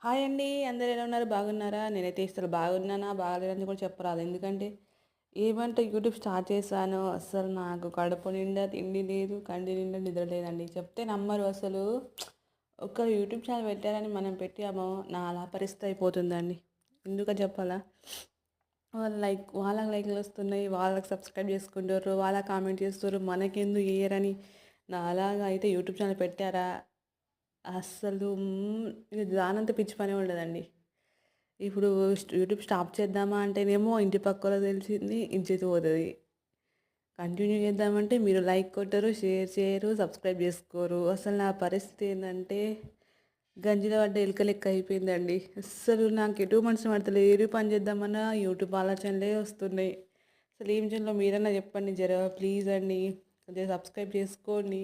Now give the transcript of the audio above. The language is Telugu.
హాయ్ అండి. అందరూ ఎలా ఉన్నారు? బాగున్నారా? నేనైతే అసలు బాగున్నానా, బాగాలేదని కూడా చెప్పరాదు. ఎందుకంటే ఏమంటే యూట్యూబ్ స్టార్ట్ చేశాను. అస్సలు నాకు కడుపు నిండా తిండి లేదు, కంటి నిండా నిద్ర లేదండి. చెప్తే నమ్మరు అసలు. ఒక యూట్యూబ్ ఛానల్ పెట్టారని మనం పెట్టామో నా అలా పరిస్థితి అయిపోతుందండి. ఎందుకని చెప్పాలా? వాళ్ళకి లైక్‌లు వస్తున్నాయి. వాళ్ళకి సబ్స్క్రైబ్ చేసుకుంటారు. వాళ్ళకి కామెంట్ చేస్తుర్రు. మనకెందుకు ఎయ్యరని నాలాగా అయితే యూట్యూబ్ ఛానల్ పెట్టారా? అస్సలు ఇక దానంత పిచ్చి పనే ఉండదండి. ఇప్పుడు యూట్యూబ్ స్టాప్ చేద్దామా అంటేనేమో ఇంటి పక్కోళ్ళకి తెలిసింది, ఇజ్జత్ పోతది. కంటిన్యూ చేద్దామంటే మీరు లైక్ కొట్టరు, షేర్ చేయరు, సబ్స్క్రైబ్ చేసుకోరు. అసలు నా పరిస్థితి ఏందంటే గంజిలో పడ్డ ఎలుక లెక్క అయిపోయిందండి. అస్సలు నాకు ఎటు మనసు పడతలేదు. ఏ పని చేద్దామన్నా యూట్యూబ్ ఆలోచనలే వస్తున్నాయి. అసలు ఏం చేయాలో మీరన్నా చెప్పండి జర ప్లీజ్ అండి. కొద్దిగా సబ్స్క్రైబ్ చేసుకోండి.